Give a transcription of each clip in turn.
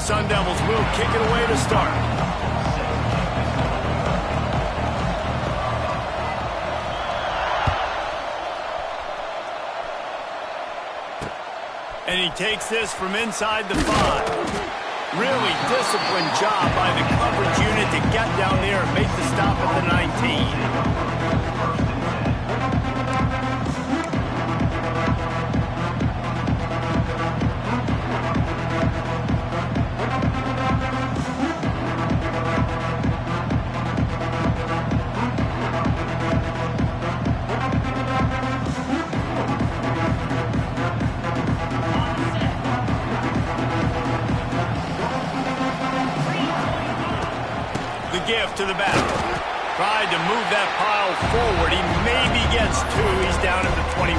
Sun Devils will kick it away to start. And he takes this from inside the 5. Really disciplined job by the coverage unit to get down there and make the stop at the 19. Gift to the back. Tried to move that pile forward. He maybe gets 2. He's down at the 21.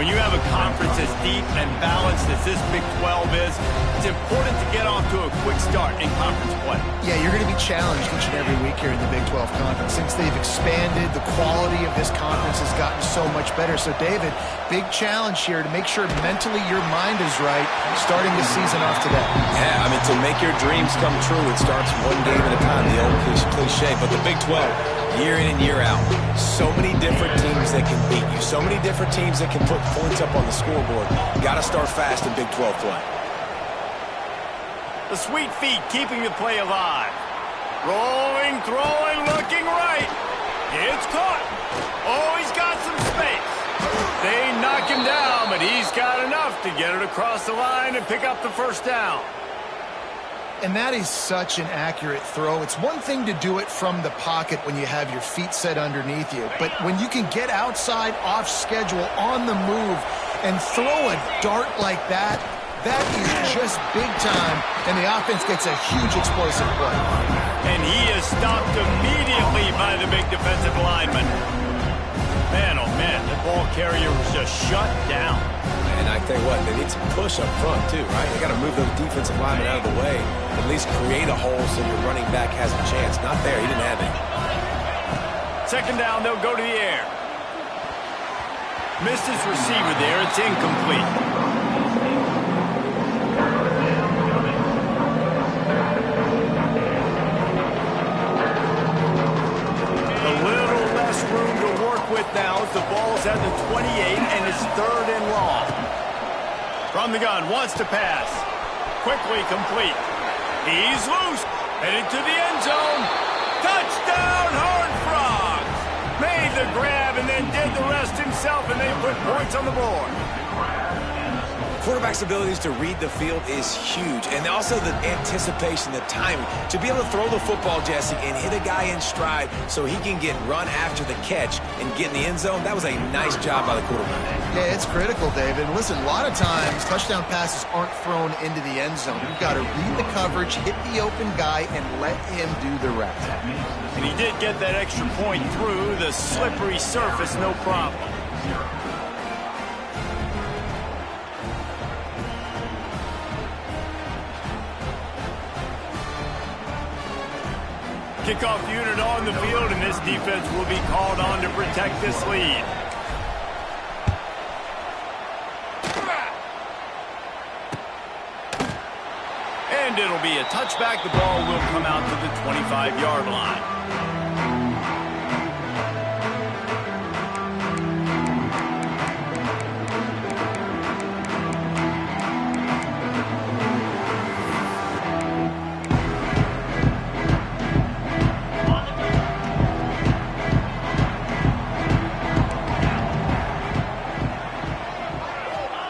When you have a conference as deep and balanced as this Big 12 is, it's important to get off to a quick start in conference play. Yeah, you're going to be challenged each and every week here in the Big 12 Conference. Since they've expanded, the quality of this conference has gotten so much better. So, David, big challenge here to make sure mentally your mind is right starting the season off today. Yeah, I mean, to make your dreams come true, it starts one game at a time, the old cliche. But the Big 12, year in and year out, so many different teams that can beat you, so many different teams that can put points up on the scoreboard. Got to start fast in Big 12 play. The sweet feet keeping the play alive. Rolling, throwing, looking right. It's caught. Oh, he's got some space. They knock him down, but he's got enough to get it across the line and pick up the first down. And that is such an accurate throw. It's one thing to do it from the pocket when you have your feet set underneath you, but when you can get outside, off schedule, on the move, and throw a dart like that, that is just big time, and the offense gets a huge explosive play. And he is stopped immediately by the big defensive lineman. Man, oh man, the ball carrier was just shut down. And I tell you what, they need some push up front too, right? They got to move those defensive linemen out of the way, at least create a hole so your running back has a chance. Not there, he didn't have it. Second down, they'll go to the air. Missed his receiver there, it's incomplete. Room to work with now as the ball's at the 28 and it's 3rd and long. From the gun, wants to pass. Quickly complete. He's loose. Headed to the end zone. Touchdown, Horned Frogs! Made the grab and then did the rest himself, and they put points on the board. Quarterback's abilities to read the field is huge, and also the anticipation, the timing. To be able to throw the football, Jesse, and hit a guy in stride so he can get run after the catch and get in the end zone, that was a nice job by the quarterback. Yeah, it's critical, David. Listen, a lot of times touchdown passes aren't thrown into the end zone. You've got to read the coverage, hit the open guy, and let him do the rest. And he did get that extra point through the slippery surface, no problem. Kickoff unit on the field, and this defense will be called on to protect this lead. And it'll be a touchback. The ball will come out to the 25-yard line.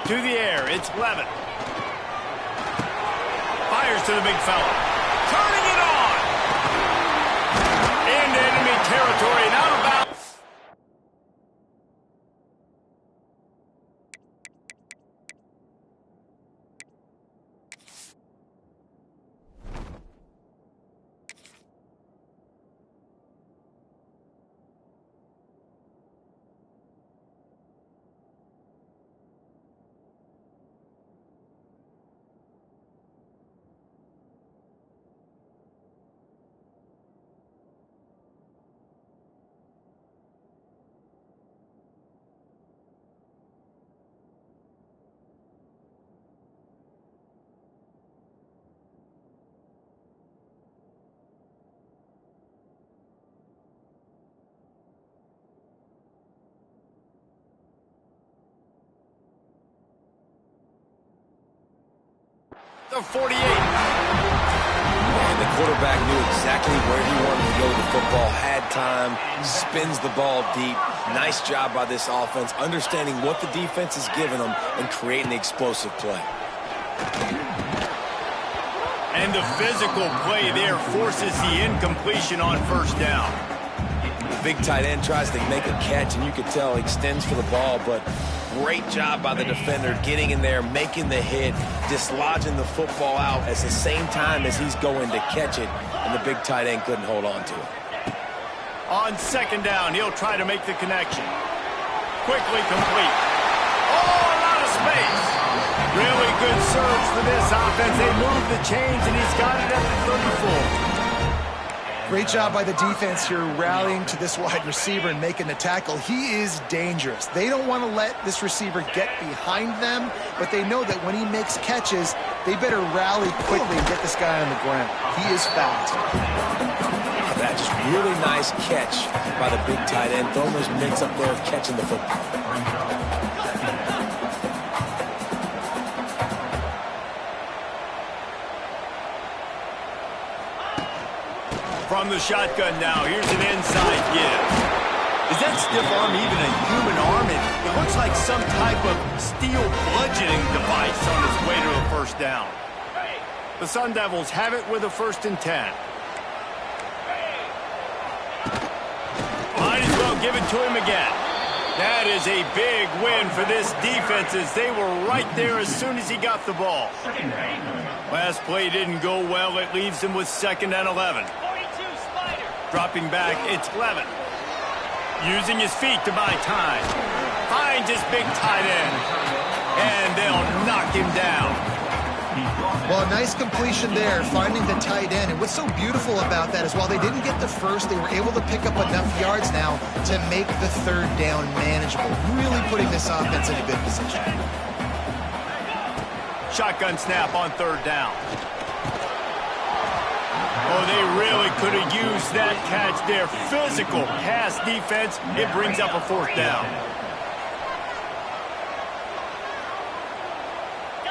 To the air, it's Levin. Fires to the big fella. Turning it on! Into enemy territory and out of bounds. The 48. And the quarterback knew exactly where he wanted to go with the football, had time, spins the ball deep. Nice job by this offense, understanding what the defense is giving them and creating the explosive play. And the physical play there forces the incompletion on first down. The big tight end tries to make a catch, and you can tell he extends for the ball, but great job by the defender getting in there, making the hit, dislodging the football out at the same time as he's going to catch it, and the big tight end couldn't hold on to it. On second down, he'll try to make the connection. Quickly complete. Oh, a lot of space. Really good surge for this offense. They move the chains, and he's got it at the 34. Great job by the defense here rallying to this wide receiver and making the tackle. He is dangerous. They don't want to let this receiver get behind them, but they know that when he makes catches, they better rally quickly and get this guy on the ground. He is fast. That just really nice catch by the big tight end. Throwing those mitts up there, catching the football. From the shotgun now, here's an inside give. Is that stiff arm even a human arm? It looks like some type of steel bludgeoning device on its way to a first down. The Sun Devils have it with a 1st and 10. Might as well give it to him again. That is a big win for this defense as they were right there as soon as he got the ball. Last play didn't go well. It leaves him with 2nd and 11. Dropping back, it's Levin. Using his feet to buy time. Finds his big tight end. And they'll knock him down. Well, a nice completion there, finding the tight end. And what's so beautiful about that is while they didn't get the first, they were able to pick up enough yards now to make the 3rd down manageable. Really putting this offense in a good position. Shotgun snap on 3rd down. Oh, they really could have used that catch there. Physical pass defense. It brings up a 4th down.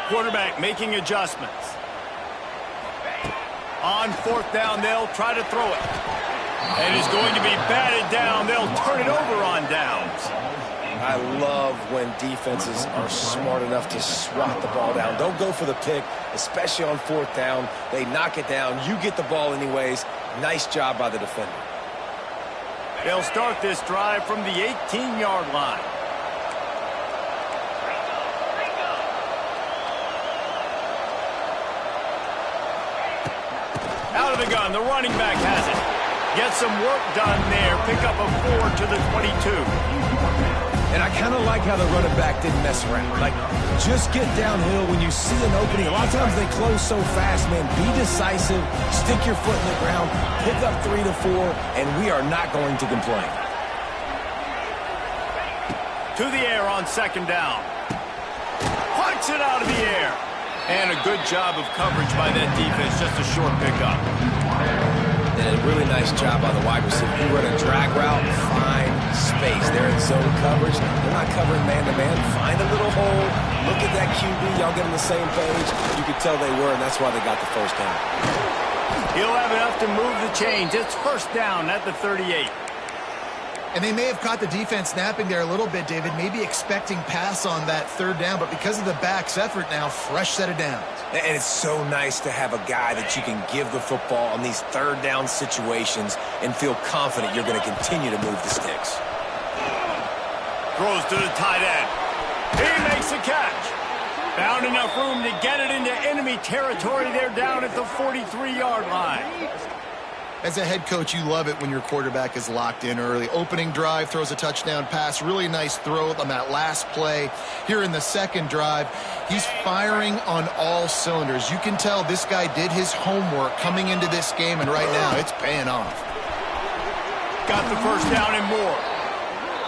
Quarterback making adjustments. On 4th down, they'll try to throw it. And it's going to be batted down. They'll turn it over on downs. I love when defenses are smart enough to swat the ball down. Don't go for the pick, especially on 4th down. They knock it down. You get the ball anyways. Nice job by the defender. They'll start this drive from the 18-yard line. Out of the gun, the running back has it. Get some work done there. Pick up a 4 to the 22. And I kind of like how the running back didn't mess around. Like, just get downhill when you see an opening. A lot of times they close so fast, man. Be decisive, stick your foot in the ground, pick up 3 to 4, and we are not going to complain. To the air on 2nd down. Punts it out of the air. And a good job of coverage by that defense. Just a short pickup. And a really nice job by the wide receiver. You run a drag route, find space. They're in zone coverage. They're not covering man-to-man. Find a little hole. Look at that QB. Y'all get on the same page. You could tell they were, and that's why they got the 1st down. He'll have enough to move the chains. It's 1st down at the 38. And they may have caught the defense snapping there a little bit, David, maybe expecting pass on that 3rd down, but because of the back's effort now, fresh set of downs. And it's so nice to have a guy that you can give the football on these 3rd down situations and feel confident you're going to continue to move the sticks. Throws to the tight end. He makes a catch. Found enough room to get it into enemy territory. They're down at the 43-yard line. As a head coach, you love it when your quarterback is locked in early. Opening drive, throws a touchdown pass. Really nice throw on that last play. Here in the 2nd drive, he's firing on all cylinders. You can tell this guy did his homework coming into this game, and right now it's paying off. Got the 1st down and more.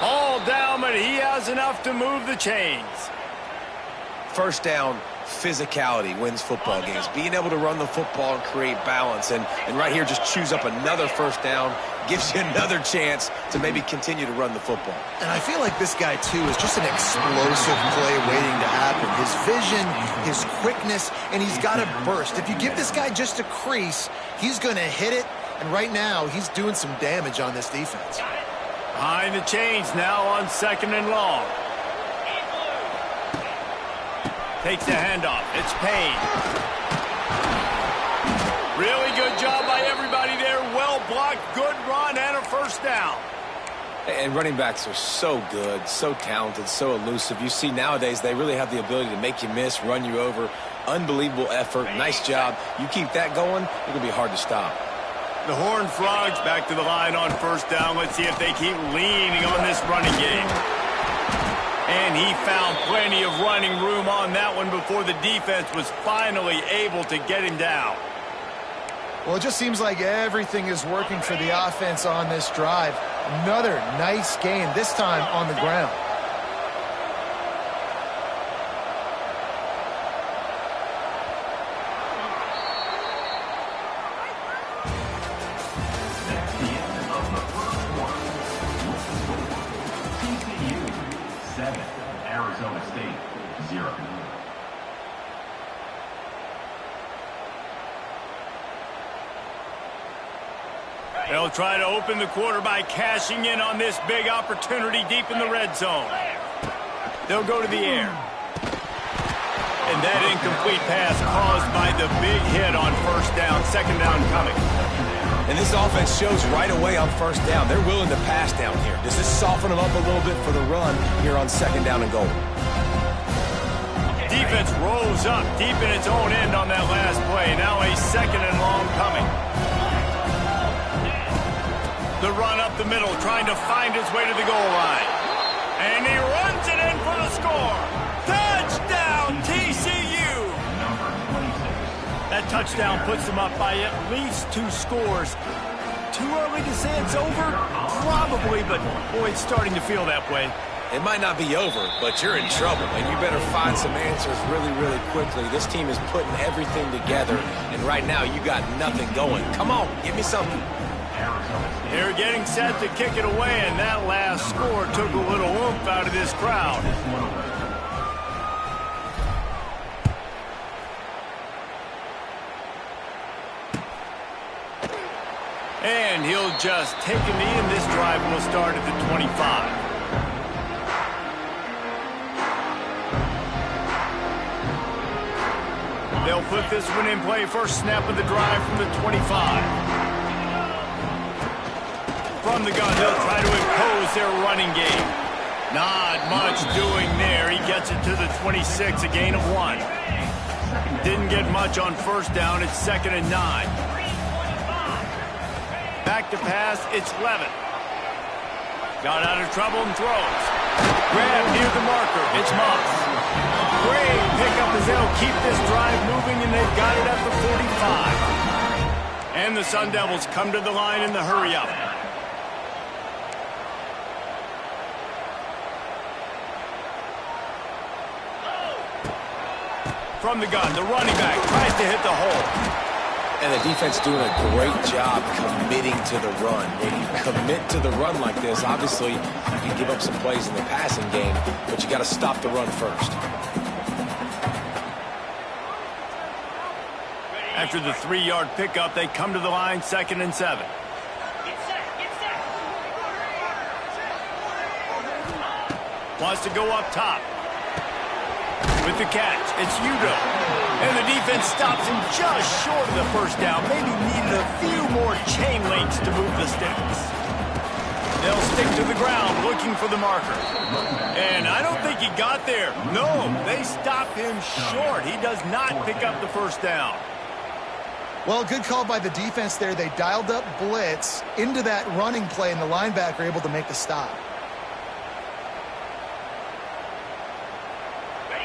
All down, but he has enough to move the chains. 1st down, physicality wins football games. Being able to run the football and create balance. And right here, just choose up another first down, gives you another chance to maybe continue to run the football. And I feel like this guy, too, is just an explosive play waiting to happen. His vision, his quickness, and he's got a burst. If you give this guy just a crease, he's going to hit it. And right now, he's doing some damage on this defense. Behind the chains now on 2nd and long. Takes the handoff. It's Payne. Really good job by everybody there. Well blocked, good run, and a first down. And running backs are so good, so talented, so elusive. You see nowadays they really have the ability to make you miss, run you over. Unbelievable effort. Nice job. You keep that going, it'll be hard to stop. The Horned Frogs back to the line on first down. Let's see if they keep leaning on this running game. And he found plenty of running room on that one before the defense was finally able to get him down. Well, it just seems like everything is working for the offense on this drive. Another nice gain, this time on the ground. They'll try to open the quarter by cashing in on this big opportunity deep in the red zone. They'll go to the air. And that incomplete pass caused by the big hit on first down, 2nd down coming. And this offense shows right away on first down. They're willing to pass down here. Does this soften them up a little bit for the run here on 2nd down and goal? Defense rolls up deep in its own end on that last play. Now a 2nd and long coming. The run up the middle, trying to find his way to the goal line. And he runs it in for the score. Touchdown, TCU! That touchdown puts them up by at least 2 scores. Too early to say it's over? Probably, but boy, it's starting to feel that way. It might not be over, but you're in trouble, and you better find some answers really, really quickly. This team is putting everything together, and right now you got nothing going. Come on, give me something. They're getting set to kick it away, and that last score took a little oomph out of this crowd. And he'll just take a knee, and this drive will start at the 25. They'll put this one in play. First snap of the drive from the 25. From the gun, they'll try to impose their running game. Not much doing there. He gets it to the 26, a gain of 1. Didn't get much on first down. It's 2nd and 9. Back to pass. It's Levitt. Got out of trouble and throws. Grab near the marker. It's Moss. Great pickup as they'll keep this drive moving, and they've got it at the 45. And the Sun Devils come to the line in the hurry-up. From the gun, the running back tries to hit the hole. And the defense doing a great job committing to the run. When you commit to the run like this, obviously you can give up some plays in the passing game, but you got to stop the run first. After the 3-yard pickup, they come to the line, 2nd and 7. Wants to go up top. With the catch, it's Udo. And the defense stops him just short of the first down. Maybe needed a few more chain links to move the sticks. They'll stick to the ground looking for the marker. And I don't think he got there. No, they stop him short. He does not pick up the first down. Well, good call by the defense there. They dialed up blitz into that running play, and the linebacker able to make the stop.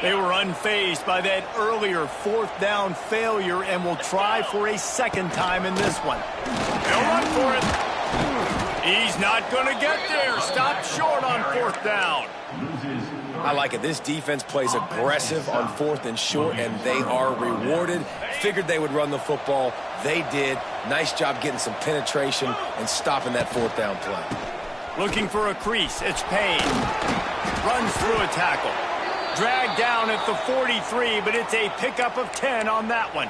They were unfazed by that earlier 4th down failure and will try for a 2nd time in this one. They'll run for it. He's not going to get there. Stopped short on 4th down. I like it. This defense plays aggressive on 4th and short, and they are rewarded. Figured they would run the football. They did. Nice job getting some penetration and stopping that 4th down play. Looking for a crease. It's Payne. Runs through a tackle. Dragged down at the 43, but it's a pickup of 10 on that one.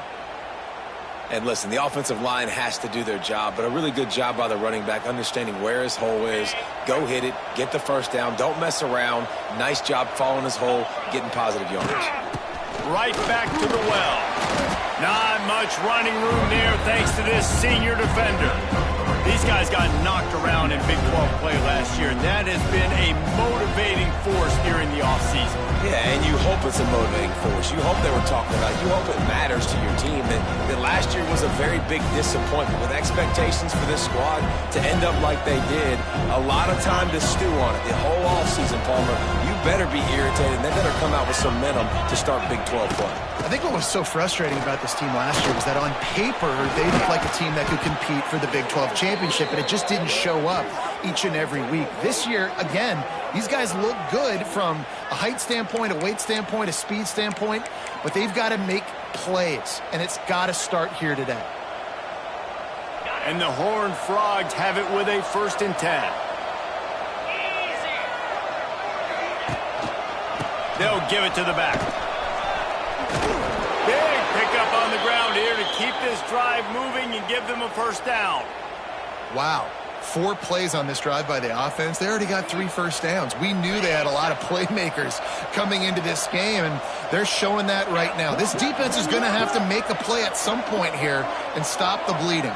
And listen, the offensive line has to do their job, but a really good job by the running back understanding where his hole is. Go hit it, get the first down, don't mess around. Nice job following his hole, getting positive yardage. Right back to the well. Not much running room there thanks to this senior defender. These guys got knocked around in Big 12 play last year, and that has been a motivating force during the offseason. Yeah, and you hope it's a motivating force. You hope they were talking about it. You hope it matters to your team. That last year was a very big disappointment with expectations for this squad to end up like they did. A lot of time to stew on it. The whole offseason, Palmer, you better be irritated. They better come out with some momentum to start Big 12 play. I think what was so frustrating about this team last year was that on paper, they looked like a team that could compete for the Big 12 championship, but it just didn't show up each and every week. This year, again, these guys look good from a height standpoint, a weight standpoint, a speed standpoint, but they've got to make plays, and it's got to start here today. And the Horned Frogs have it with a 1st and 10. They'll give it to the back. Big pickup on the ground here to keep this drive moving and give them a 1st down. Wow. 4 plays on this drive by the offense. They already got 3 first downs. We knew they had a lot of playmakers coming into this game, and they're showing that right now. This defense is going to have to make a play at some point here and stop the bleeding.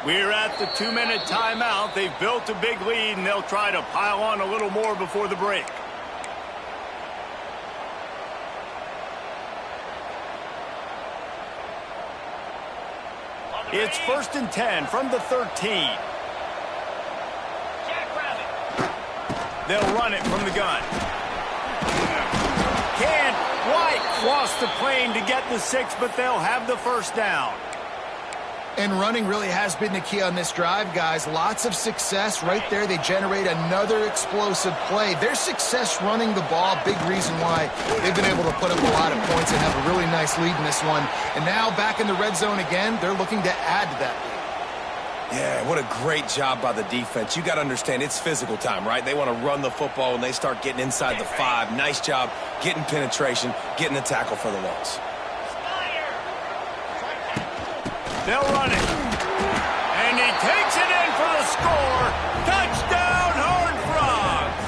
We're at the 2-minute timeout. They've built a big lead, and they'll try to pile on a little more before the break. It's 1st and 10 from the 13. They'll run it from the gun. Can't quite cross the plane to get the 6, but they'll have the 1st down. And running really has been the key on this drive, guys. Lots of success right there. They generate another explosive play. Their success running the ball, big reason why they've been able to put up a lot of points and have a really nice lead in this one. And now back in the red zone again, they're looking to add to that lead. Yeah, what a great job by the defense. You got to understand, it's physical time, right? They want to run the football and they start getting inside the 5. Nice job getting penetration, getting the tackle for the loss. They'll run it. And he takes it in for the score. Touchdown, Horned Frogs.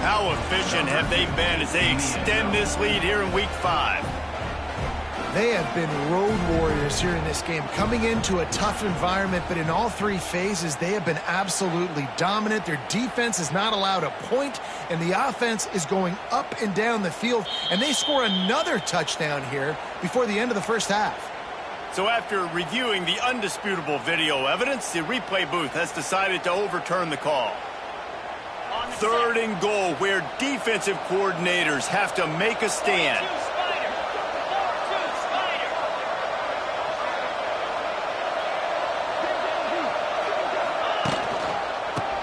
How efficient have they been as they extend this lead here in Week 5? They have been road warriors here in this game, coming into a tough environment, but in all 3 phases, they have been absolutely dominant. Their defense is not allowed a point, and the offense is going up and down the field, and they score another touchdown here before the end of the 1st half. So after reviewing the undisputable video evidence, the replay booth has decided to overturn the call. 3rd and goal, where defensive coordinators have to make a stand.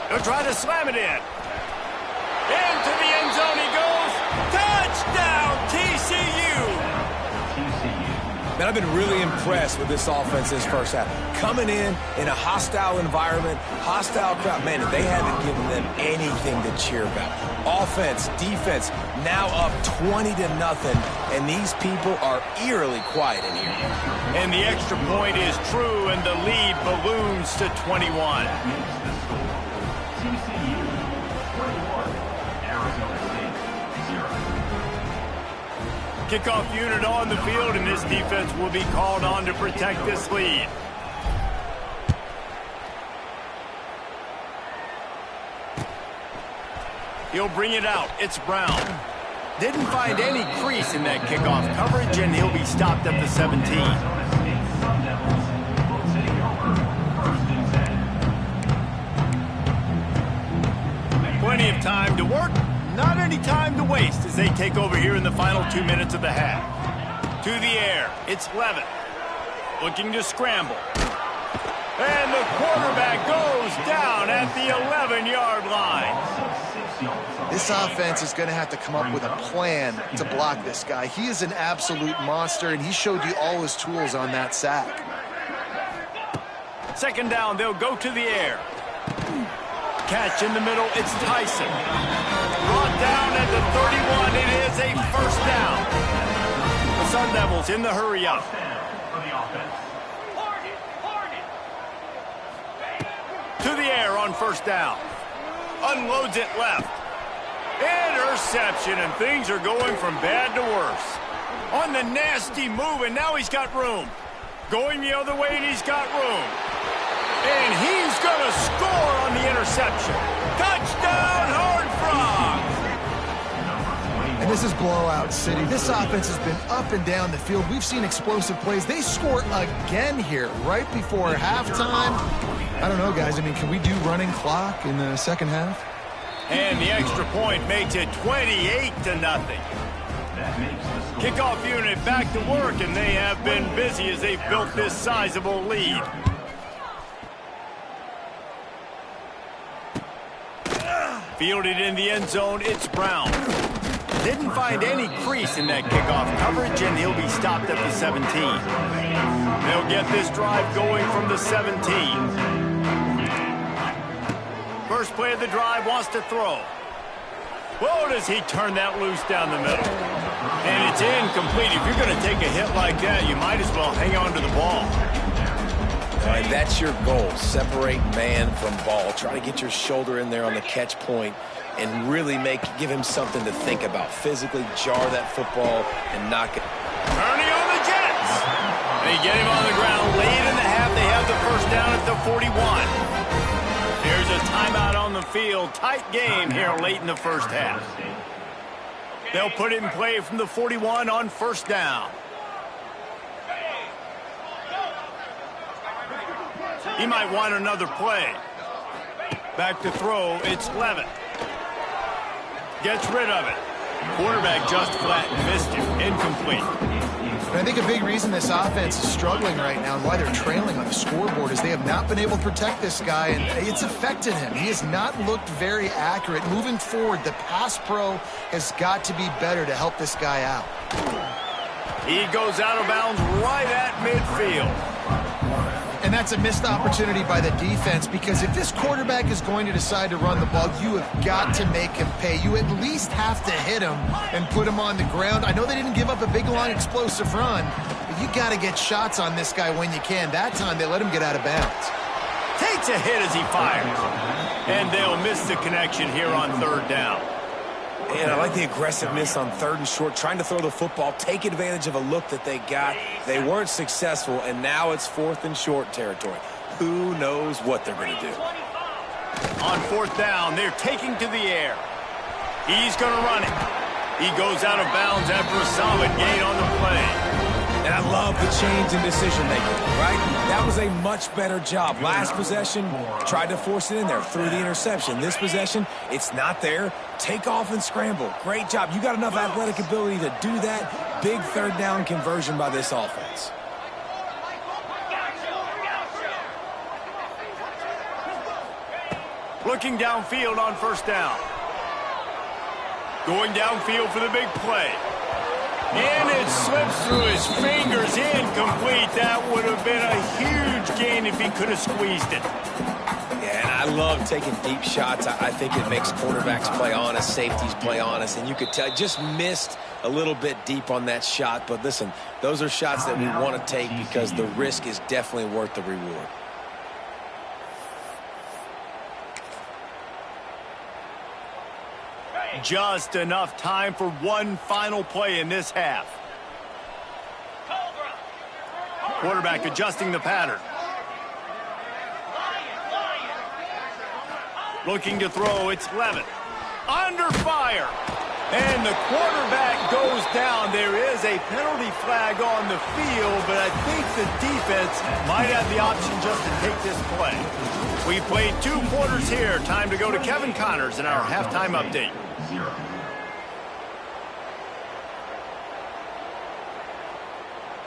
They'll try to slam it in. Into the end zone he goes. Touchdown, TCU! Man, I've been really impressed with this offense this 1st half. Coming in a hostile environment, hostile crowd. Man, they haven't given them anything to cheer about. Offense, defense, now up 20-0, and these people are eerily quiet in here. And the extra point is true, and the lead balloons to 21. Kickoff unit on the field, and this defense will be called on to protect this lead. He'll bring it out. It's Brown. Didn't find any crease in that kickoff coverage, and he'll be stopped at the 17. Plenty of time to work. not any time to waste as they take over here in the final 2 minutes of the half. To the air, it's Levitt. Looking to scramble. And the quarterback goes down at the 11-yard line. This offense is going to have to come up with a plan to block this guy. He is an absolute monster, and he showed you all his tools on that sack. Second down, they'll go to the air. Catch in the middle, it's Tyson. Brought down at the 31, it is a first down. The Sun Devils in the hurry up. To the air on first down. Unloads it left. Interception, and things are going from bad to worse. On the nasty move, and now he's got room. Going the other way, and he's got room. And he's going to score on the interception. Touchdown, Horned Frogs! And this is blowout city. This offense has been up and down the field. We've seen explosive plays. They score again here right before halftime. I don't know, guys. I mean, can we do running clock in the second half? And the extra point makes it 28-0. Kickoff unit back to work, and they have been busy as they've built this sizable lead. Fielded in the end zone, it's Brown. Didn't find any crease in that kickoff coverage, and he'll be stopped at the 17. They'll get this drive going from the 17. First play of the drive, wants to throw. Whoa, does he turn that loose down the middle. And it's incomplete. If you're going to take a hit like that, you might as well hang on to the ball. All right, that's your goal. Separate man from ball. Try to get your shoulder in there on the catch point and really give him something to think about. Physically jar that football and knock it. Turning on the Jets. They get him on the ground late in the half. They have the first down at the 41. There's a timeout on the field. Tight game here late in the first half. They'll put it in play from the 41 on first down. He might want another play. Back to throw, it's Levitt. Gets rid of it. Quarterback just flat and missed him. Incomplete. And I think a big reason this offense is struggling right now and why they're trailing on the scoreboard is they have not been able to protect this guy, and it's affected him. He has not looked very accurate. Moving forward, the pass pro has got to be better to help this guy out. He goes out of bounds right at midfield. And that's a missed opportunity by the defense, because if this quarterback is going to decide to run the ball, you have got to make him pay. You at least have to hit him and put him on the ground. I know they didn't give up a big, long, explosive run, but you got to get shots on this guy when you can. That time, they let him get out of bounds. Takes a hit as he fires. And they'll miss the connection here on third down. And I like the aggressiveness on third and short, trying to throw the football, take advantage of a look that they got. They weren't successful, and now it's fourth and short territory. Who knows what they're going to do? On fourth down, they're taking to the air. He's going to run it. He goes out of bounds after a solid gain on the play. And I love the change in decision-making, right? That was a much better job. Last possession, tried to force it in there, threw the interception. This possession, it's not there. Take off and scramble. Great job. You got enough athletic ability to do that. Big third down conversion by this offense. Looking downfield on first down. Going downfield for the big play. And it slips through his fingers, incomplete. That would have been a huge gain if he could have squeezed it. Yeah, and I love taking deep shots. I think it makes quarterbacks play honest, safeties play honest, and you could tell just missed a little bit deep on that shot. But listen, those are shots that we want to take because the risk is definitely worth the reward. Just enough time for one final play in this half. Quarterback adjusting the pattern. Looking to throw, it's Levitt. Under fire. And the quarterback goes down. There is a penalty flag on the field, but I think the defense might have the option just to take this play. We played 2 quarters here. Time to go to Kevin Connors in our halftime update.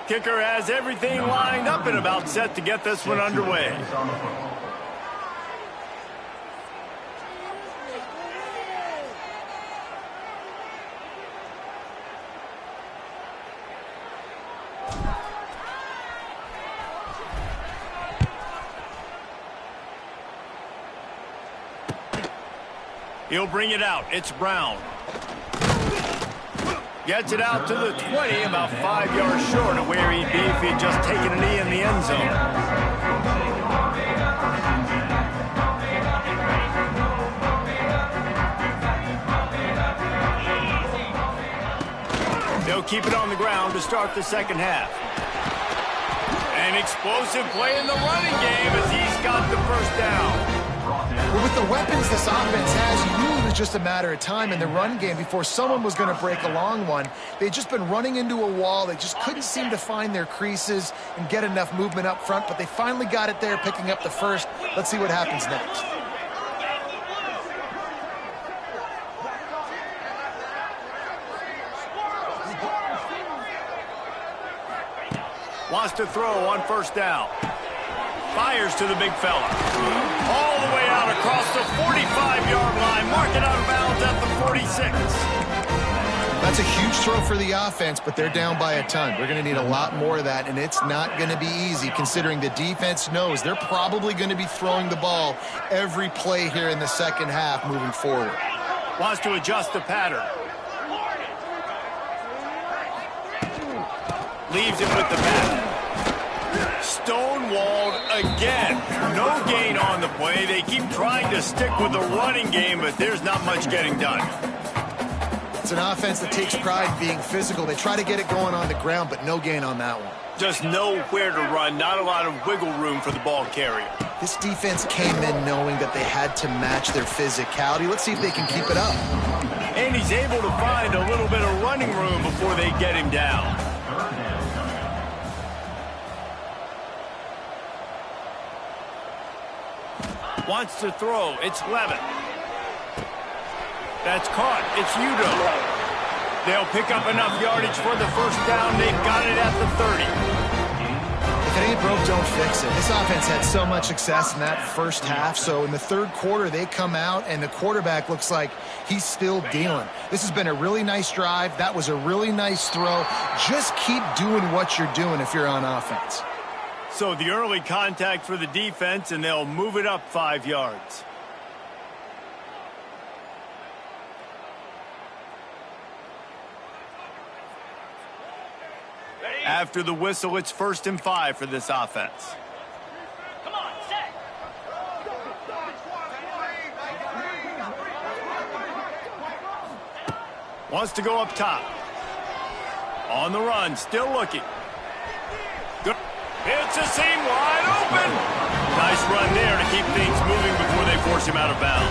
Kicker has everything lined up and about set to get this one underway. He'll bring it out. It's Brown. Gets it out to the 20, about 5 yards short of where he'd be if he'd just taken a knee in the end zone. They'll keep it on the ground to start the second half. An explosive play in the running game as he's got the first down. Well, with the weapons this offense has, you knew it was just a matter of time in the run game before someone was going to break a long one. They'd just been running into a wall. They just couldn't seem to find their creases and get enough movement up front, but they finally got it there, picking up the first. Let's see what happens next. Wants to throw on first down. Fires to the big fella. All the way out across the 45-yard line. Mark it out of bounds at the 46. That's a huge throw for the offense, but they're down by a ton. We're going to need a lot more of that, and it's not going to be easy considering the defense knows they're probably going to be throwing the ball every play here in the second half moving forward. Wants to adjust the pattern. Leaves it with the back. Stonewalled again. No gain on the play. They keep trying to stick with the running game, but there's not much getting done. It's an offense that takes pride in being physical. They try to get it going on the ground, but no gain on that one. Just nowhere to run. Not a lot of wiggle room for the ball carrier. This defense came in knowing that they had to match their physicality. Let's see if they can keep it up. And he's able to find a little bit of running room before they get him down. Wants to throw. It's Levitt. That's caught. It's Udo. They'll pick up enough yardage for the first down. They've got it at the 30. If it ain't broke, don't fix it. This offense had so much success in that first half, so in the third quarter, they come out, and the quarterback looks like he's still dealing. This has been a really nice drive. That was a really nice throw. Just keep doing what you're doing if you're on offense. So the early contact for the defense, and they'll move it up 5 yards. After the whistle, it's 1st and 5 for this offense. Come on, set. Wants to go up top. On the run, still looking. Good. It's a seam wide open. Nice run there to keep things moving before they force him out of bounds.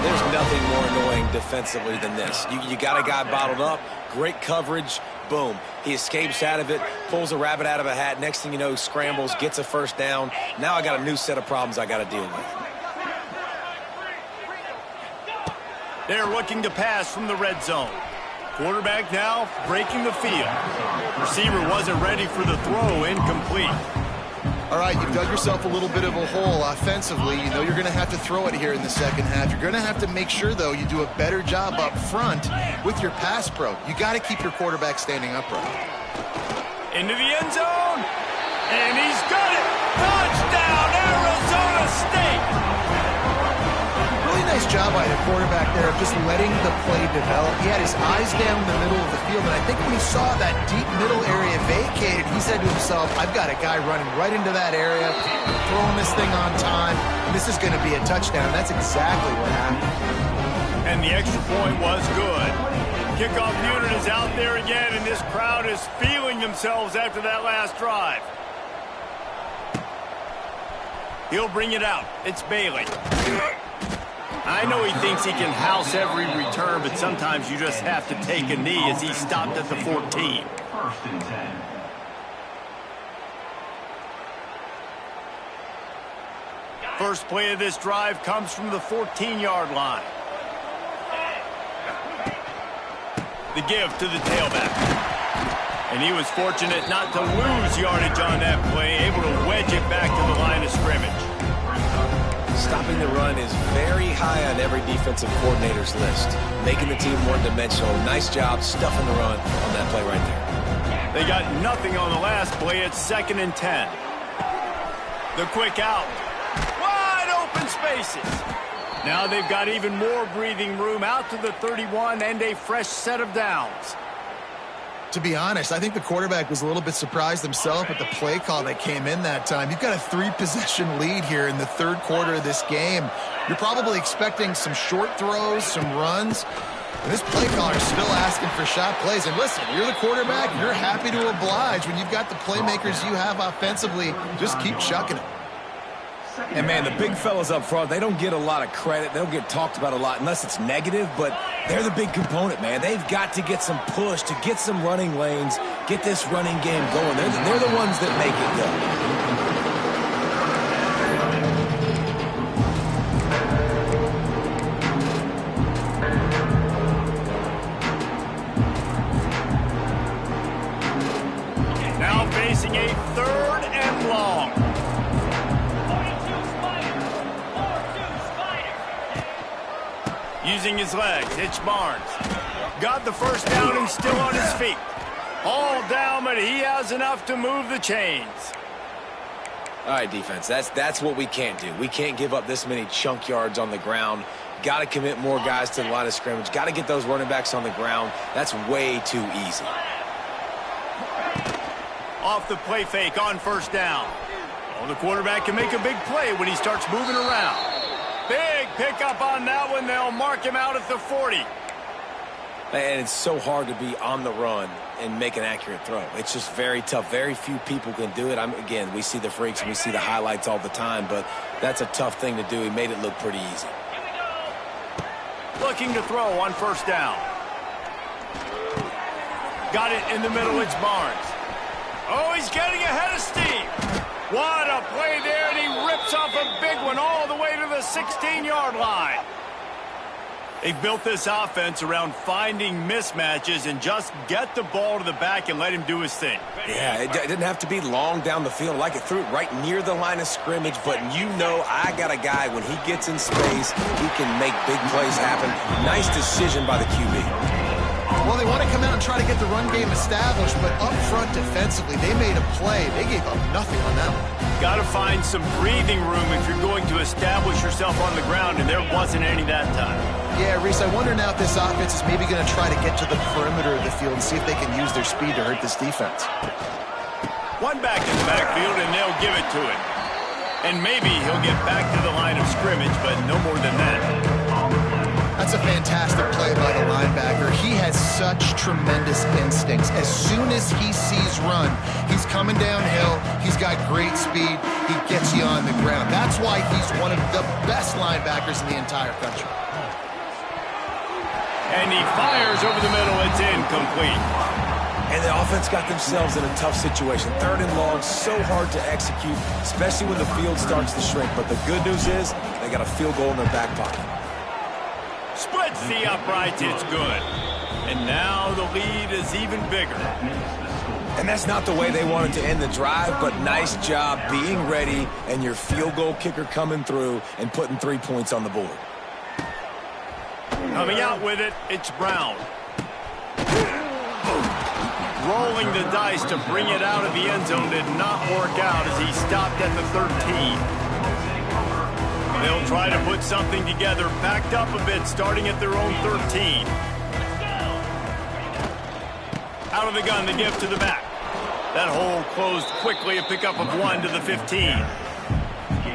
There's nothing more annoying defensively than this. You got a guy bottled up, great coverage, boom. He escapes out of it, pulls a rabbit out of a hat. Next thing you know, scrambles, gets a first down. Now I got a new set of problems I got to deal with. They're looking to pass from the red zone. Quarterback now breaking the field. Receiver wasn't ready for the throw, incomplete. All right, you've dug yourself a little bit of a hole offensively. You know you're going to have to throw it here in the second half. You're going to have to make sure, though, you do a better job up front with your pass pro. You got to keep your quarterback standing upright. Into the end zone, and he's got it. Touchdown, Arizona State. Really nice job by the quarterback there of just letting the play develop. He had his eyes down in the middle of the field, and I think when he saw that deep middle area vacated, he said to himself, I've got a guy running right into that area, throwing this thing on time, and this is going to be a touchdown. That's exactly what happened. And the extra point was good. Kickoff unit is out there again, and this crowd is feeling themselves after that last drive. He'll bring it out. It's Bailey. I know he thinks he can house every return, but sometimes you just have to take a knee as he stopped at the 14. 1st and 10. first play of this drive comes from the 14-yard line. The give to the tailback. And he was fortunate not to lose yardage on that play, able to wedge it back to the line of scrimmage. Stopping the run is very high on every defensive coordinator's list. Making the team one-dimensional. Nice job stuffing the run on that play right there. They got nothing on the last play. It's 2nd and 10. The quick out. Wide open spaces. Now they've got even more breathing room out to the 31 and a fresh set of downs. To be honest, I think the quarterback was a little bit surprised himself at the play call that came in that time. You've got a 3-possession lead here in the third quarter of this game. You're probably expecting some short throws, some runs. And this play caller is still asking for shot plays. And listen, you're the quarterback. You're happy to oblige. When you've got the playmakers you have offensively, just keep chucking it. And, man, the big fellas up front, they don't get a lot of credit. They don't get talked about a lot unless it's negative, but they're the big component, man. They've got to get some push, to get some running lanes, get this running game going. They're the ones that make it go. Now facing a 3rd and long. Using his legs, it's Barnes. Got the first down and still on his feet. All down, but he has enough to move the chains. All right, defense, that's what we can't do. We can't give up this many chunk yards on the ground. Got to commit more guys to the line of scrimmage. Got to get those running backs on the ground. That's way too easy. Off the play fake on 1st down. Well, the quarterback can make a big play when he starts moving around. Big pickup on that one. They'll mark him out at the 40. And it's so hard to be on the run and make an accurate throw. It's just very tough. Very few people can do it. Again, we see the freaks and we see the highlights all the time, but that's a tough thing to do. He made it look pretty easy. Looking to throw on 1st down. Got it in the middle. It's Barnes. Oh, he's getting ahead of steam. What a play there, and he rips off a big one all the way to the 16-yard line. They've built this offense around finding mismatches and just get the ball to the back and let him do his thing. Yeah, it didn't have to be long down the field. Like it threw it right near the line of scrimmage, but you know I got a guy, when he gets in space, he can make big plays happen. Nice decision by the QB. Well, they want to come out and try to get the run game established, but up front defensively, they made a play. They gave up nothing on that one. Got to find some breathing room if you're going to establish yourself on the ground, and there wasn't any that time. Yeah, Reese, I wonder now if this offense is maybe going to try to get to the perimeter of the field and see if they can use their speed to hurt this defense. One back in the backfield, and they'll give it to him. And maybe he'll get back to the line of scrimmage, but no more than that. That's a fantastic play by the linebacker. He has such tremendous instincts. As soon as he sees run, he's coming downhill. He's got great speed. He gets you on the ground. That's why he's one of the best linebackers in the entire country. And he fires over the middle. It's incomplete. And the offense got themselves in a tough situation. 3rd and long, so hard to execute, especially when the field starts to shrink. But the good news is they got a field goal in their back pocket. Splits the uprights, it's good. And now the lead is even bigger. And that's not the way they wanted to end the drive, but nice job being ready and your field goal kicker coming through and putting 3 points on the board. Coming out with it, it's Brown. Rolling the dice to bring it out of the end zone did not work out as he stopped at the 13. They'll try to put something together, backed up a bit, starting at their own 13. Out of the gun, the give to the back. That hole closed quickly, a pickup of 1 to the 15.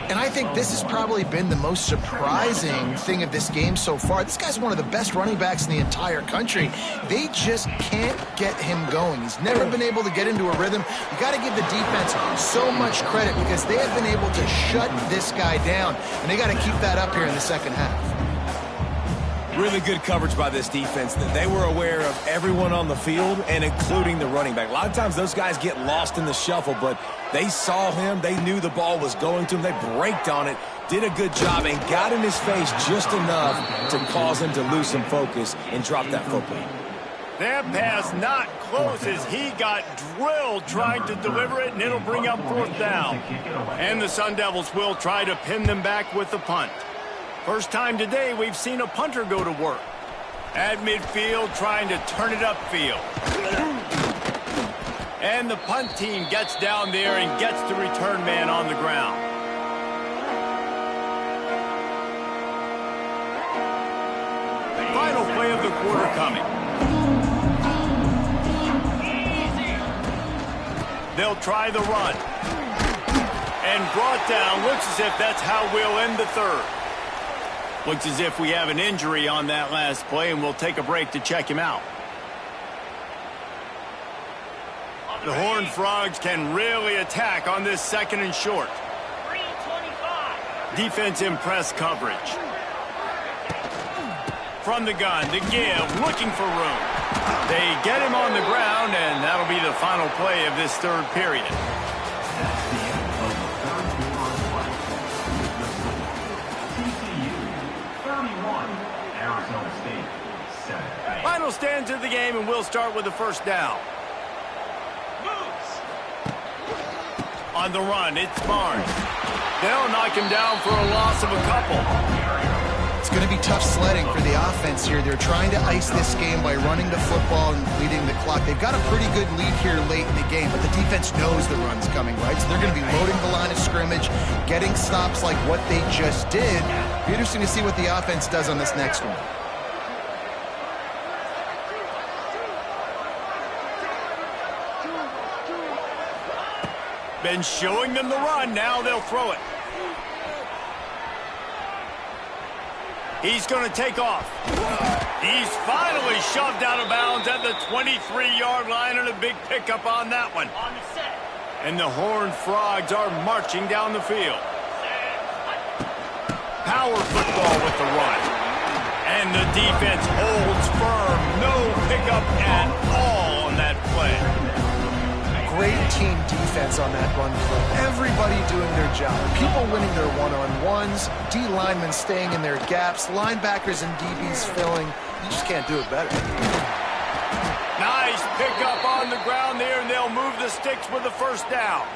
And I think this has probably been the most surprising thing of this game so far. This guy's one of the best running backs in the entire country. They just can't get him going. He's never been able to get into a rhythm. You got to give the defense so much credit because they have been able to shut this guy down, and they got to keep that up here in the second half. Really good coverage by this defense. They were aware of everyone on the field and including the running back. A lot of times those guys get lost in the shuffle, but they saw him. They knew the ball was going to him. They braked on it did a good job and got in his face just enough to cause him to lose some focus and drop that football. That pass not close as he got drilled trying to deliver it, and it'll bring up 4th down. And the Sun Devils will try to pin them back with the punt. First time today we've seen a punter go to work. At midfield, trying to turn it upfield. And the punt team gets down there and gets the return man on the ground. Final play of the quarter coming. They'll try the run. And brought down. Looks as if that's how we'll end the third. Looks as if we have an injury on that last play, and we'll take a break to check him out. The Horned Frogs can really attack on this 2nd and short. Defense in press coverage. From the gun, the give, looking for room. They get him on the ground, and that'll be the final play of this third period. Final stands of the game, and we'll start with the 1st down. On the run, it's Barnes. They'll knock him down for a loss of a couple. It's going to be tough sledding for the offense here. They're trying to ice this game by running the football and leading the clock. They've got a pretty good lead here late in the game, but the defense knows the run's coming, right? So they're going to be loading the line of scrimmage, getting stops like what they just did. Be interesting to see what the offense does on this next one. Been showing them the run. Now they'll throw it. He's going to take off. He's finally shoved out of bounds at the 23-yard line, and a big pickup on that one. And the Horned Frogs are marching down the field. Power football with the run. And the defense holds firm. No pickup at all on that play. Great team defense on that run play. Everybody doing their job. People winning their one-on-ones, D linemen staying in their gaps, linebackers and DBs filling. You just can't do it better. Nice pickup on the ground there, and they'll move the sticks with the 1st down.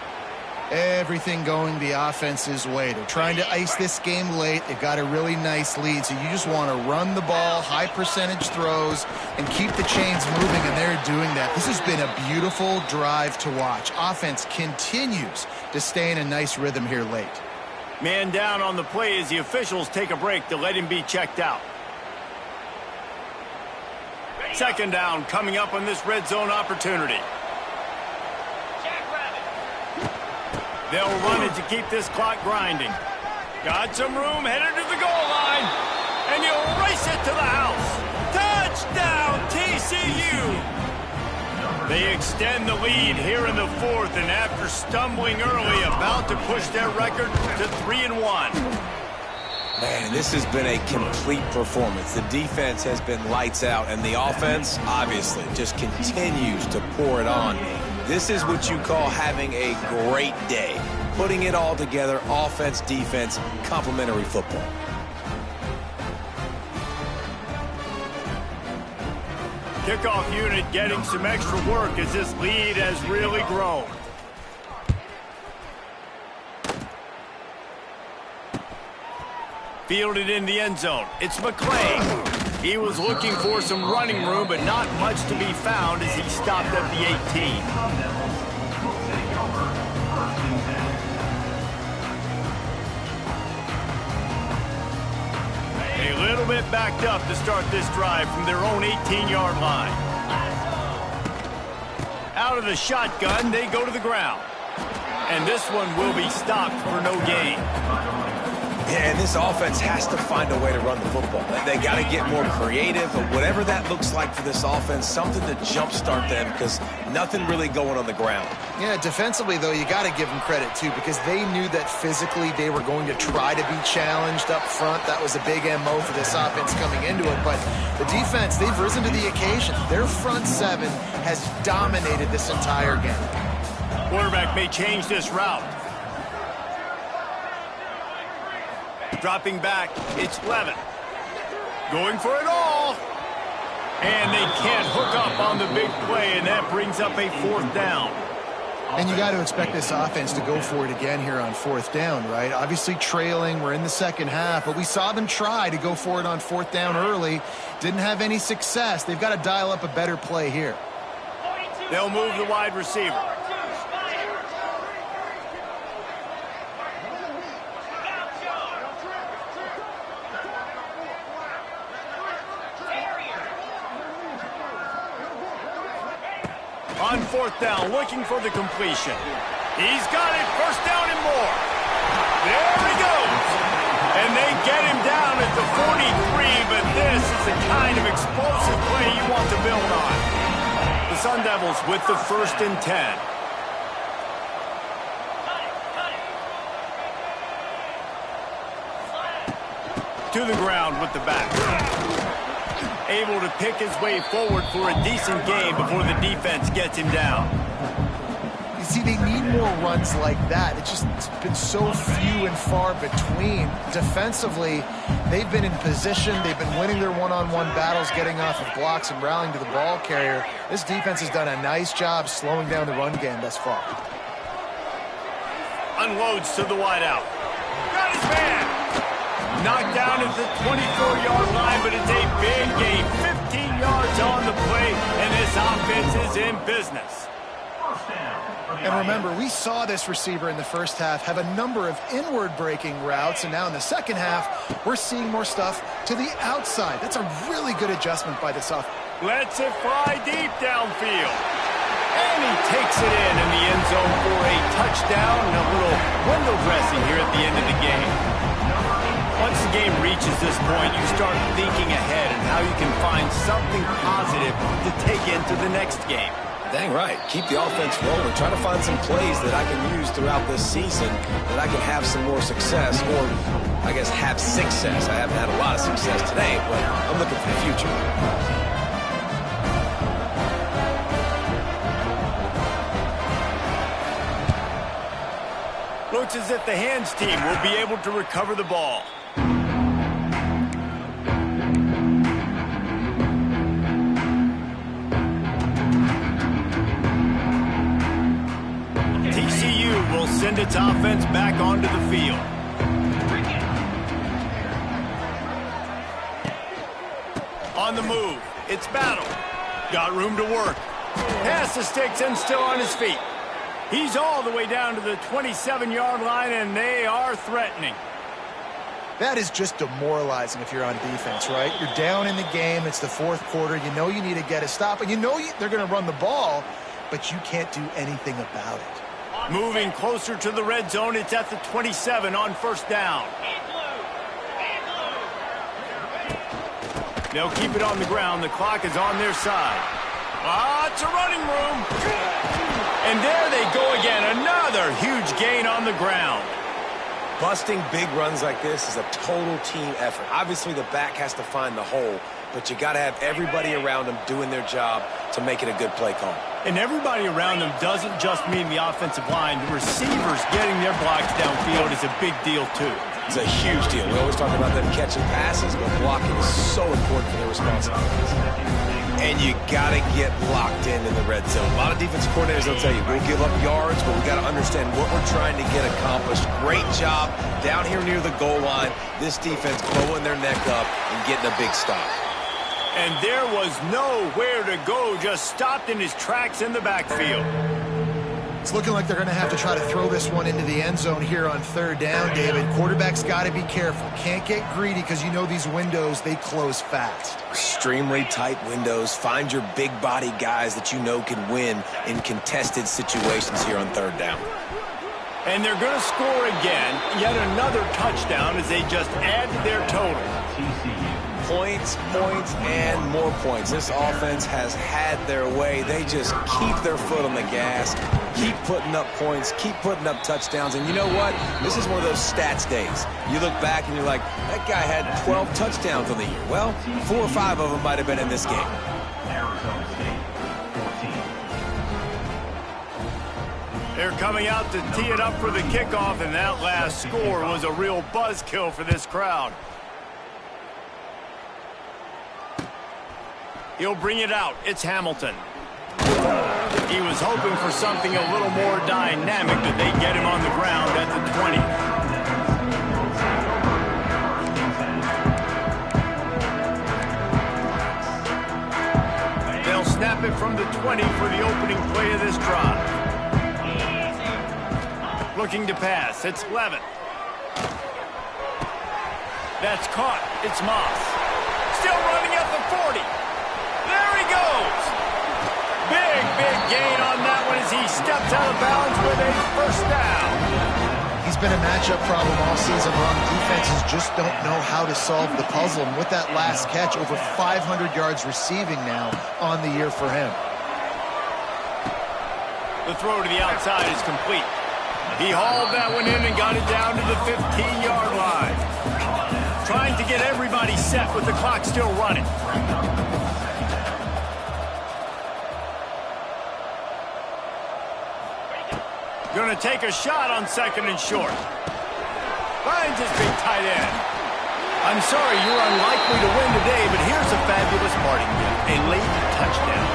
Everything going the offense's way. They're trying to ice this game late. They've got a really nice lead, so you just want to run the ball, high percentage throws, and keep the chains moving, and they're doing that. This has been a beautiful drive to watch. Offense continues to stay in a nice rhythm here late. Man down on the play as the officials take a break to let him be checked out. 2nd down coming up on this red zone opportunity. They'll run it to keep this clock grinding. Got some room, headed to the goal line. And he'll race it to the house. Touchdown, TCU! They extend the lead here in the 4th, and after stumbling early, about to push their record to 3-1. Man, this has been a complete performance. The defense has been lights out, and the offense, obviously, just continues to pour it on. This is what you call having a great day. Putting it all together, offense, defense, complementary football. Kickoff unit getting some extra work as this lead has really grown. Fielded in the end zone. It's McClain. He was looking for some running room, but not much to be found as he stopped at the 18. A little bit backed up to start this drive from their own 18-yard line. Out of the shotgun, they go to the ground. And this one will be stopped for no gain. Yeah, and this offense has to find a way to run the football. They got to get more creative, but whatever that looks like for this offense, something to jumpstart them because nothing really going on the ground. Yeah, defensively, though, you got to give them credit, too, because they knew that physically they were going to try to be challenged up front. That was a big MO for this offense coming into it. But the defense, they've risen to the occasion. Their front seven has dominated this entire game. Quarterback may change this route. Dropping back, it's Levin. Going for it all. And they can't hook up on the big play, and that brings up a 4th down. And you got to expect this offense to go for it again here on 4th down, right? Obviously trailing, we're in the second half, but we saw them try to go for it on 4th down early. Didn't have any success. They've got to dial up a better play here. They'll move the wide receiver. On 4th down, looking for the completion. He's got it, 1st down and more. There he goes. And they get him down at the 43, but this is the kind of explosive play you want to build on. The Sun Devils with the 1st and 10. To the ground with the back. Able to pick his way forward for a decent game before the defense gets him down. You see, they need more runs like that. It's been so few and far between. Defensively, they've been in position. They've been winning their one-on-one battles, getting off of blocks and rallying to the ball carrier. This defense has done a nice job slowing down the run game thus far. Unloads to the wideout. Got his man. Knocked down at the 24-yard line, but it's a big gain. 15 yards on the play, and this offense is in business. And remember, we saw this receiver in the first half have a number of inward-breaking routes, and now in the second half, we're seeing more stuff to the outside. That's a really good adjustment by this offense. Lets it fly deep downfield. And he takes it in the end zone for a touchdown and a little window dressing here at the end of the game. Once the game reaches this point, you start thinking ahead and how you can find something positive to take into the next game. Dang right. Keep the offense rolling. Try to find some plays that I can use throughout this season that I can have some more success, or I guess have success. I haven't had a lot of success today, but I'm looking for the future. Looks as if the hands team will be able to recover the ball. TCU will send its offense back onto the field. On the move, it's Battle. Got room to work. Pass the sticks and still on his feet. He's all the way down to the 27-yard line, and they are threatening. That is just demoralizing if you're on defense, right? You're down in the game. It's the 4th quarter. You know you need to get a stop, and you know they're going to run the ball, but you can't do anything about it. Moving closer to the red zone, it's at the 27 on 1st down. They'll keep it on the ground. The clock is on their side. Lots of running room. And there they go again. Another huge gain on the ground. Busting big runs like this is a total team effort. Obviously, the back has to find the hole, but you got to have everybody around them doing their job to make it a good play call. And everybody around them doesn't just mean the offensive line. The receivers getting their blocks downfield is a big deal, too. It's a huge deal. We always talk about them catching passes, but blocking is so important for their responsibilities. And you got to get locked in the red zone. A lot of defensive coordinators will tell you, we'll give up yards, but we got to understand what we're trying to get accomplished. Great job down here near the goal line. This defense blowing their neck up and getting a big stop. And there was nowhere to go, just stopped in his tracks in the backfield. It's looking like they're going to have to try to throw this one into the end zone here on 3rd down, David. Quarterback's got to be careful. Can't get greedy because you know these windows, they close fast. Extremely tight windows. Find your big body guys that you know can win in contested situations here on 3rd down. And they're going to score again. Yet another touchdown as they just add to their total. Points, points, and more points. This offense has had their way. They just keep their foot on the gas, keep putting up points, keep putting up touchdowns. And you know what? This is one of those stats days. You look back and you're like, that guy had 12 touchdowns on the year. Well, 4 or 5 of them might have been in this game. They're coming out to tee it up for the kickoff, and that last score was a real buzzkill for this crowd. He'll bring it out. It's Hamilton. He was hoping for something a little more dynamic, that they get him on the ground at the 20. They'll snap it from the 20 for the opening play of this drive. Looking to pass. It's Levitt. That's caught. It's Moss. Still running at the 40. There he goes. Big gain on that one as he steps out of bounds with a first down. He's been a matchup problem all season long. Defenses just don't know how to solve the puzzle. And with that last catch, over 500 yards receiving now on the year for him. The throw to the outside is complete. He hauled that one in and got it down to the 15-yard line. Trying to get everybody set with the clock still running. Going to take a shot on second and short. Finds his big tight end. I'm sorry you're unlikely to win today, but here's a fabulous parting gift. A late touchdown.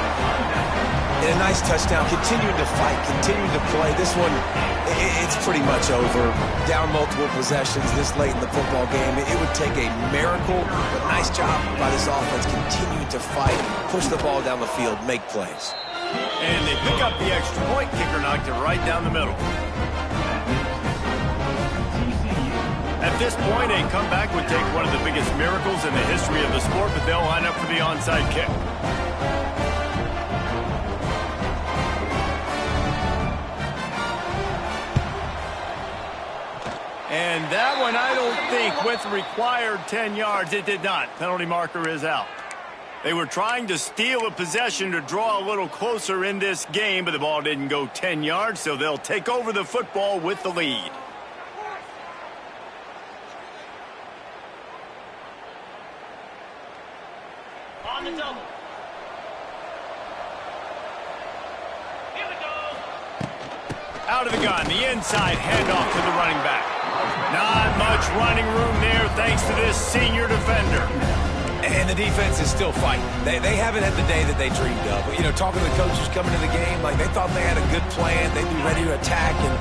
And a nice touchdown. Continuing to fight, continuing to play. This one, it's pretty much over. Down multiple possessions this late in the football game. It would take a miracle, but nice job by this offense continuing to fight, push the ball down the field, make plays. And they pick up the extra point. Kicker knocked it right down the middle. At this point, a comeback would take one of the biggest miracles in the history of the sport, but they'll line up for the onside kick. And that one, I don't think, with required 10 yards, it did not. Penalty marker is out. They were trying to steal a possession to draw a little closer in this game, but the ball didn't go 10 yards, so they'll take over the football with the lead. On the double. Here we go. Out of the gun, the inside handoff to the running back. Not much running room there thanks to this senior defender. And the defense is still fighting. They haven't had the day that they dreamed of. You know, talking to the coaches coming to the game, like they thought they had a good plan. They'd be ready to attack and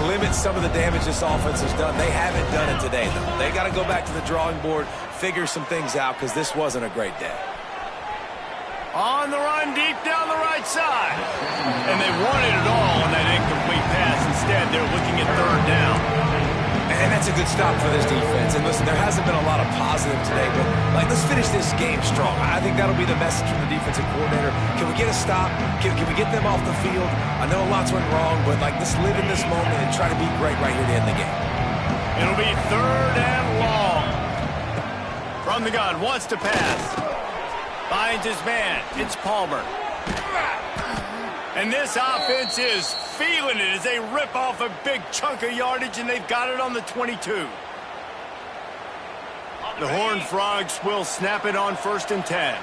limit some of the damage this offense has done. They haven't done it today, though. They got to go back to the drawing board, figure some things out, because this wasn't a great day. On the run, deep down the right side. And they wanted it all on that incomplete pass. Instead, they're looking at third down. And that's a good stop for this defense. And listen, there hasn't been a lot of positive today, but let's finish this game strong. I think that'll be the message from the defensive coordinator. Can we get a stop? Can we get them off the field? I know lots went wrong, but let's live in this moment and try to be great right here to end the game. It'll be third and long. From the gun, wants to pass. Finds his man. It's Palmer. And this offense is feeling it as they rip off a big chunk of yardage, and they've got it on the 22. The Horned Frogs will snap it on 1st and 10.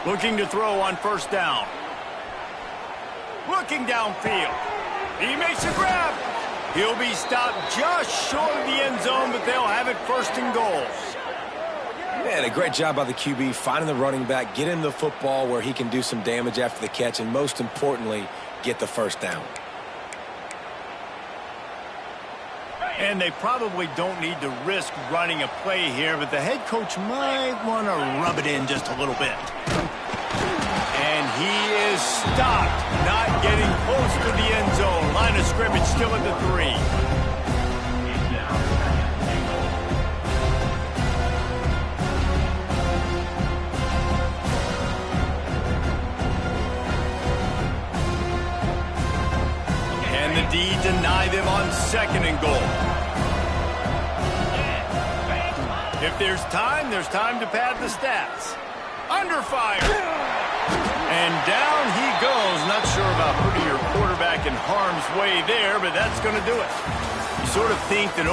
Looking to throw on first down. Looking downfield. He makes a grab. He'll be stopped just short of the end zone, but they'll have it 1st and goal. Man, a great job by the QB finding the running back, get him the football where he can do some damage after the catch, and most importantly, get the first down. And they probably don't need to risk running a play here, but the head coach might want to rub it in just a little bit. And he is stopped, not getting close to the end zone. Line of scrimmage still at the 3. And the D deny them on 2nd and goal. If there's time to pad the stats. Under fire. And down he goes. Not sure about putting your quarterback in harm's way there, but that's going to do it. You sort of think that